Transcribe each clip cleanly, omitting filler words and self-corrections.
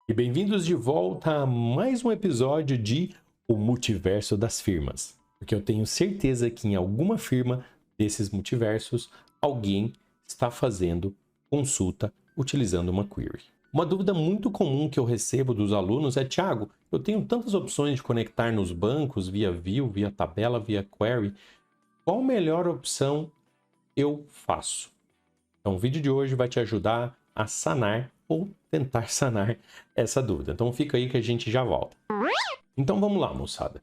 E bem-vindos de volta a mais um episódio de O Multiverso das Firmas. Porque eu tenho certeza que em alguma firma desses multiversos, alguém está fazendo consulta utilizando uma query. Uma dúvida muito comum que eu recebo dos alunos é: Thiago, eu tenho tantas opções de conectar nos bancos via view, via tabela, via query. Qual a melhor opção eu faço? Então, o vídeo de hoje vai te ajudar a sanar ou tentar sanar essa dúvida. Então, fica aí que a gente já volta. Então, vamos lá, moçada.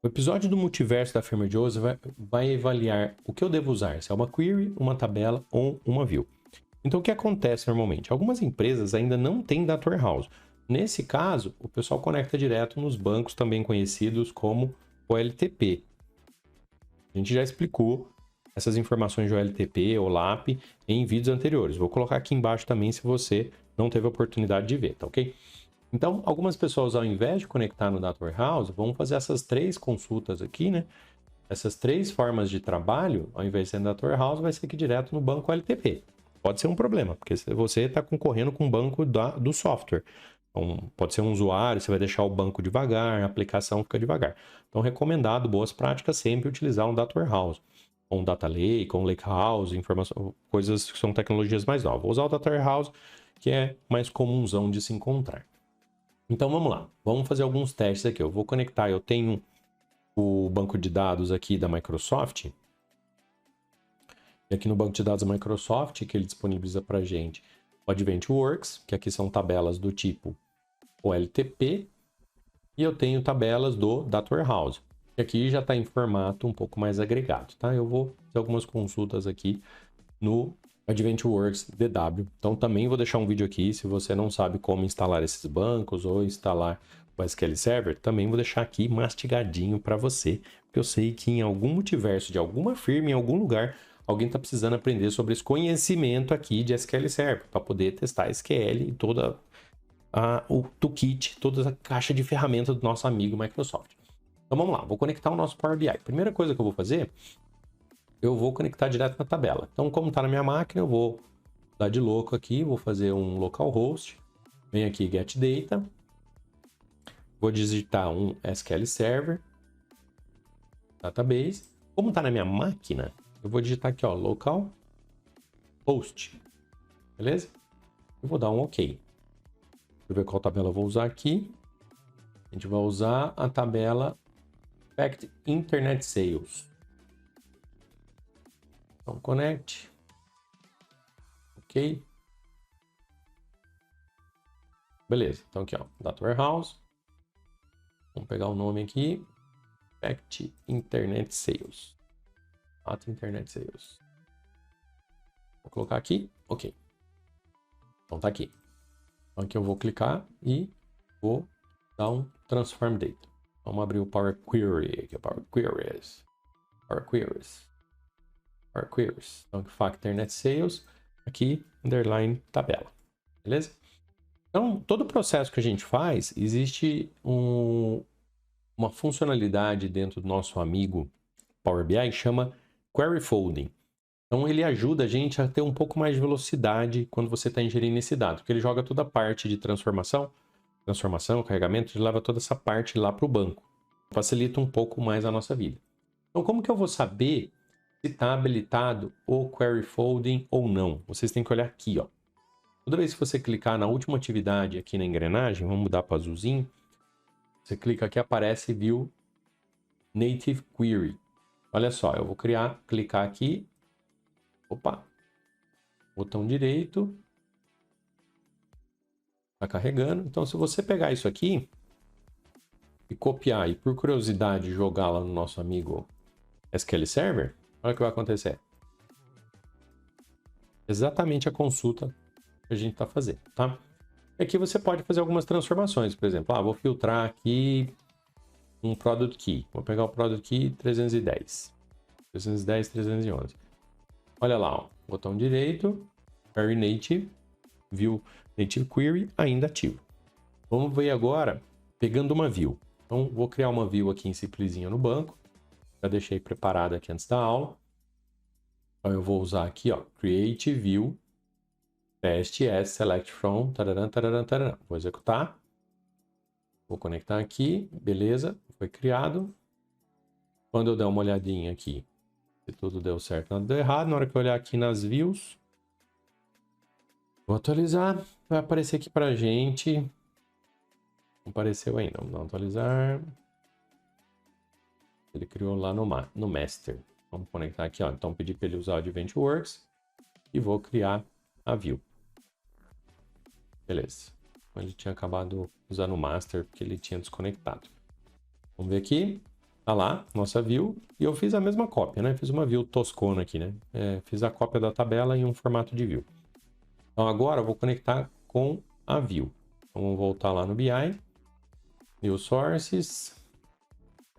O episódio do multiverso da firma de hoje vai avaliar o que eu devo usar, se é uma query, uma tabela ou uma view. Então, o que acontece normalmente? Algumas empresas ainda não têm data warehouse. Nesse caso, o pessoal conecta direto nos bancos também conhecidos como OLTP. A gente já explicou essas informações de OLTP ou LAP em vídeos anteriores. Vou colocar aqui embaixo também se você não teve a oportunidade de ver, tá ok? Então, algumas pessoas, ao invés de conectar no Data Warehouse, vão fazer essas três consultas aqui, né? Essas três formas de trabalho, ao invés de ser no Data Warehouse, vai ser aqui direto no banco LTP. Pode ser um problema, porque você está concorrendo com o banco do software. Então, pode ser um usuário, você vai deixar o banco devagar, a aplicação fica devagar. Então, recomendado, boas práticas, sempre utilizar um Data Warehouse, ou um Data Lake, ou um Lakehouse, coisas que são tecnologias mais novas. Vou usar o Data Warehouse, que é mais comunzão de se encontrar. Então, vamos lá. Vamos fazer alguns testes aqui. Eu vou conectar, eu tenho o banco de dados aqui da Microsoft. E aqui no banco de dados da Microsoft, que ele disponibiliza para a gente o AdventWorks, que aqui são tabelas do tipo OLTP, e eu tenho tabelas do Data Warehouse, que aqui já está em formato um pouco mais agregado, tá? Eu vou fazer algumas consultas aqui no AdventWorks DW. Então também vou deixar um vídeo aqui, se você não sabe como instalar esses bancos ou instalar o SQL Server, também vou deixar aqui mastigadinho para você, porque eu sei que em algum multiverso de alguma firma, em algum lugar, alguém está precisando aprender sobre esse conhecimento aqui de SQL Server, para poder testar SQL e toda o toolkit, toda a caixa de ferramentas do nosso amigo Microsoft. Então vamos lá, vou conectar o nosso Power BI. Primeira coisa que eu vou fazer, eu vou conectar direto na tabela. Então, como está na minha máquina, eu vou dar de louco aqui, vou fazer um localhost, venho aqui get data, vou digitar um SQL Server, database. Como está na minha máquina, eu vou digitar aqui, ó, localhost, beleza? Eu vou dar um OK. Deixa eu ver qual tabela eu vou usar aqui. A gente vai usar a tabela Fact Internet Sales. Então, connect. OK. Beleza. Então, aqui, ó, Data Warehouse. Vamos pegar o nome aqui. Fact Internet Sales. Data Internet Sales. Vou colocar aqui. OK. Então, tá aqui. Então, aqui eu vou clicar e vou dar um Transform Data. Vamos abrir o Power Query, aqui é Power Queries. Power Queries. Power Queries. Então, Factor Net Sales, aqui, underline, tabela. Beleza? Então, todo o processo que a gente faz, existe uma funcionalidade dentro do nosso amigo Power BI que chama Query Folding. Então, ele ajuda a gente a ter um pouco mais de velocidade quando você está ingerindo esse dado, porque ele joga toda a parte de transformação, carregamento, ele leva toda essa parte lá para o banco. Facilita um pouco mais a nossa vida. Então, como que eu vou saber se está habilitado o Query Folding ou não? Vocês têm que olhar aqui, ó. Toda vez que você clicar na última atividade aqui na engrenagem, vamos mudar para azulzinho, você clica aqui, aparece View Native Query. Olha só, eu vou clicar aqui, opa, botão direito, está carregando. Então, se você pegar isso aqui e copiar e, por curiosidade, jogar lá no nosso amigo SQL Server, olha o que vai acontecer. Exatamente a consulta que a gente está fazendo, tá? E aqui você pode fazer algumas transformações, por exemplo, vou filtrar aqui um Product Key. Vou pegar o Product Key 310, 311. Olha lá, ó, botão direito, Query Native, View Native Query ainda ativo. Vamos ver agora, pegando uma view. Então, vou criar uma view aqui em simplesinha no banco. Já deixei preparada aqui antes da aula. Então, eu vou usar aqui, ó, Create View teste as select from, tararam, tararam, tararam. Vou executar. Vou conectar aqui, beleza, foi criado. Quando eu der uma olhadinha aqui, se tudo deu certo, nada deu errado. Na hora que eu olhar aqui nas views, vou atualizar, vai aparecer aqui pra gente. Não apareceu ainda, vamos atualizar. Ele criou lá no Master. Vamos conectar aqui, ó. Então pedi para ele usar o AdventWorks e vou criar a view. Beleza. Ele tinha acabado usando o Master porque ele tinha desconectado. Vamos ver aqui. Tá lá, nossa view. E eu fiz a mesma cópia, né? Fiz uma view toscona aqui, né? Fiz a cópia da tabela em um formato de view. Então agora eu vou conectar com a view. Então, vamos voltar lá no BI. New Sources.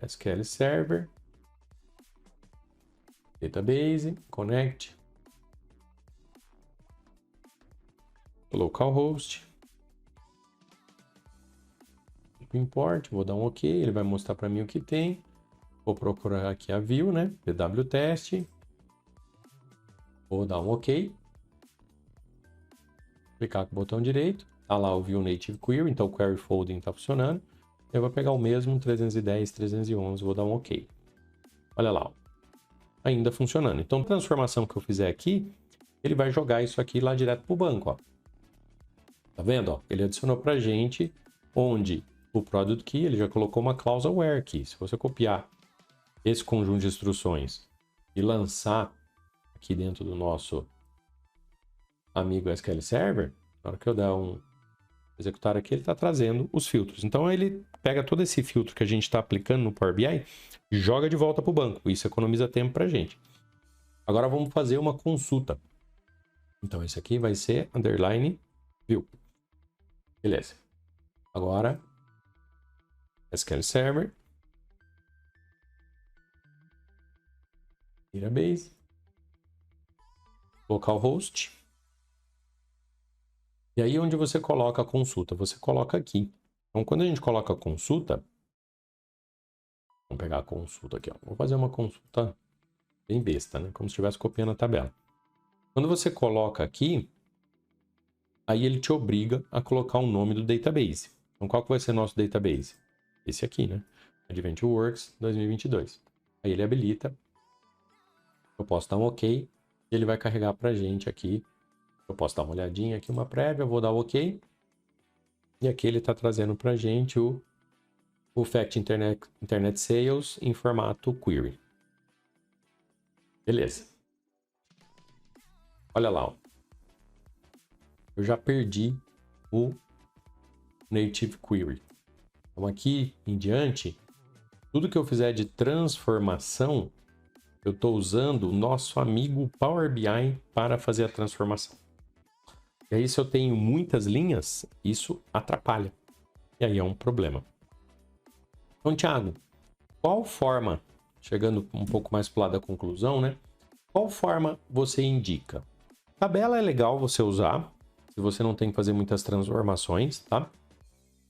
SQL Server. Database. Connect. Localhost. Import. Vou dar um OK. Ele vai mostrar para mim o que tem. Vou procurar aqui a view, né? pwtest. Vou dar um OK. Clicar com o botão direito. Tá lá o View Native Query, então o Query Folding está funcionando. Eu vou pegar o mesmo 310, 311, vou dar um OK. Olha lá, ó. Ainda funcionando. Então, a transformação que eu fizer aqui, ele vai jogar isso aqui lá direto para o banco, ó. Tá vendo? Ó? Ele adicionou para a gente onde o Product Key, ele já colocou uma cláusula where aqui. Se você copiar esse conjunto de instruções e lançar aqui dentro do nosso amigo SQL Server, na hora que eu der um executar aqui, ele está trazendo os filtros. Então, ele pega todo esse filtro que a gente está aplicando no Power BI e joga de volta para o banco. Isso economiza tempo para a gente. Agora, vamos fazer uma consulta. Então, esse aqui vai ser underline view. Beleza. Agora, SQL Server. Database. Localhost. E aí, onde você coloca a consulta? Você coloca aqui. Então, quando a gente coloca a consulta... Vamos pegar a consulta aqui, ó. Vou fazer uma consulta bem besta, né? Como se estivesse copiando a tabela. Quando você coloca aqui, aí ele te obriga a colocar o nome do database. Então, qual que vai ser nosso database? Esse aqui, né? AdventWorks 2022. Aí ele habilita. Eu posso dar um OK. E ele vai carregar pra gente aqui. Eu posso dar uma olhadinha aqui, uma prévia. Eu vou dar o OK. E aqui ele está trazendo pra gente o Fact Internet Sales em formato query. Beleza. Olha lá, ó. Eu já perdi o Native Query. Então aqui em diante, tudo que eu fizer de transformação, eu estou usando o nosso amigo Power BI para fazer a transformação. E aí, se eu tenho muitas linhas, isso atrapalha. E aí é um problema. Então, Thiago, qual forma, chegando um pouco mais para o lado da conclusão, né? Qual forma você indica? Tabela é legal você usar, se você não tem que fazer muitas transformações, tá?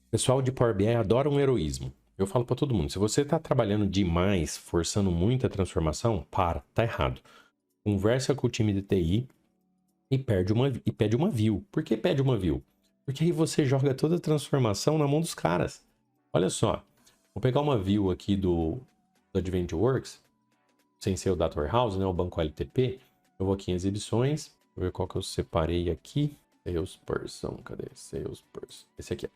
O pessoal de Power BI adora um heroísmo. Eu falo para todo mundo, se você está trabalhando demais, forçando muita transformação, tá errado. Conversa com o time de TI e pede uma view. Por que pede uma view? Porque aí você joga toda a transformação na mão dos caras. Olha só, vou pegar uma view aqui do AdventWorks, sem ser o Data Warehouse, né, o banco LTP. Eu vou aqui em exibições, vou ver qual que eu separei aqui. Salesperson, cadê? Salesperson. Esse aqui.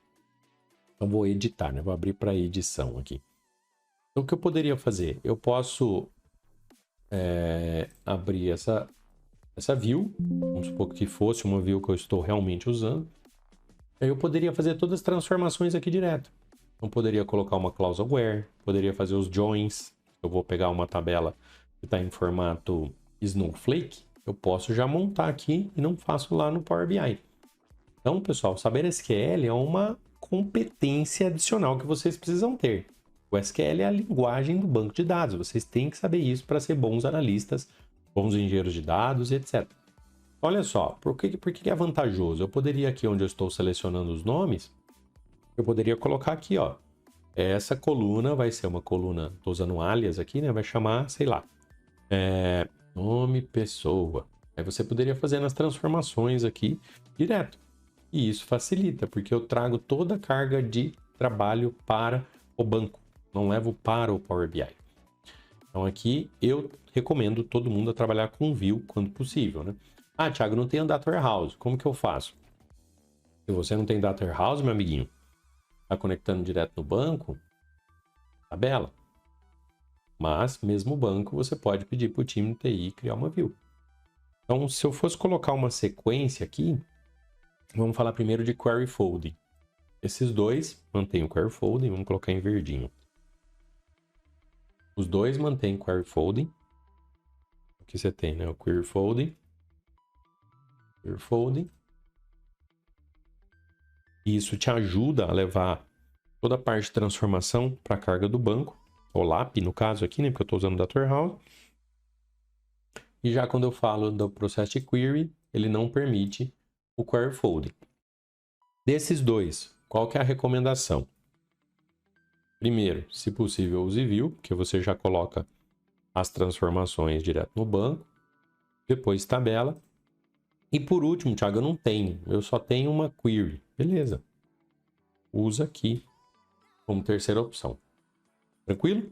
Então vou editar, né? Vou abrir para edição aqui. Então o que eu poderia fazer? Eu posso abrir essa view, vamos supor que fosse uma view que eu estou realmente usando. Aí eu poderia fazer todas as transformações aqui direto. Então poderia colocar uma cláusula where, poderia fazer os joins. Eu vou pegar uma tabela que está em formato Snowflake, eu posso já montar aqui e não faço lá no Power BI. Então, pessoal, saber SQL é uma competência adicional que vocês precisam ter. O SQL é a linguagem do banco de dados. Vocês têm que saber isso para ser bons analistas, bons engenheiros de dados, etc. Olha só, por que é vantajoso? Eu poderia aqui, onde eu estou selecionando os nomes, eu poderia colocar aqui, ó. Essa coluna vai ser uma coluna, estou usando um alias aqui, né? Vai chamar, sei lá, nome pessoa. Aí você poderia fazer nas transformações aqui direto. E isso facilita, porque eu trago toda a carga de trabalho para o banco, não levo para o Power BI. Então aqui eu recomendo todo mundo a trabalhar com View quando possível, né? Ah, Thiago, não tenho Data Warehouse, como que eu faço? Se você não tem Data Warehouse, meu amiguinho, está conectando direto no banco, tabela. Mas, mesmo o banco, você pode pedir para o time de TI criar uma view. Então, se eu fosse colocar uma sequência aqui, vamos falar primeiro de Query Folding. Esses dois mantêm o Query Folding, vamos colocar em verdinho. Os dois mantêm Query Folding. Aqui você tem, né, o Query Folding. Query Folding. E isso te ajuda a levar toda a parte de transformação para a carga do banco, ou LAP no caso aqui, né, porque eu estou usando o Data Warehouse. E já quando eu falo do processo de query, ele não permite o Query Folding. Desses dois, qual que é a recomendação? Primeiro, se possível, use View, porque você já coloca as transformações direto no banco. Depois tabela. E por último, Thiago, eu não tenho. Eu só tenho uma query. Beleza. Usa aqui como terceira opção. Tranquilo?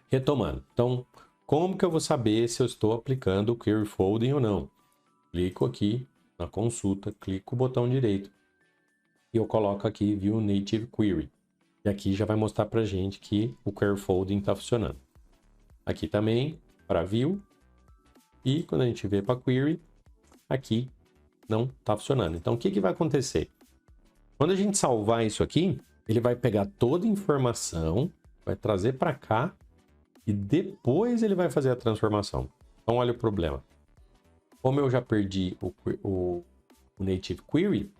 Retomando. Então, como que eu vou saber se eu estou aplicando o Query Folding ou não? Clico aqui na consulta, clico o botão direito e eu coloco aqui View Native Query. E aqui já vai mostrar para gente que o Query Folding está funcionando. Aqui também para View. E quando a gente vê para Query, aqui não está funcionando. Então, o que vai acontecer? Quando a gente salvar isso aqui, ele vai pegar toda a informação, vai trazer para cá e depois ele vai fazer a transformação. Então, olha o problema. Como eu já perdi o Native Query,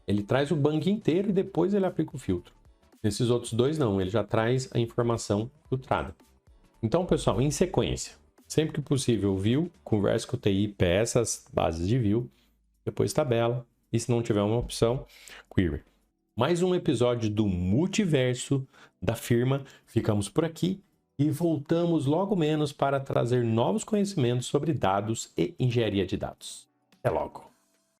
ele traz o banco inteiro e depois ele aplica o filtro. Nesses outros dois, não. Ele já traz a informação filtrada. Então, pessoal, em sequência, sempre que possível, View, converse com o TI, peça as bases de View, depois tabela, e se não tiver uma opção, Query. Mais um episódio do Multiverso da firma. Ficamos por aqui e voltamos logo menos para trazer novos conhecimentos sobre dados e engenharia de dados. Até logo!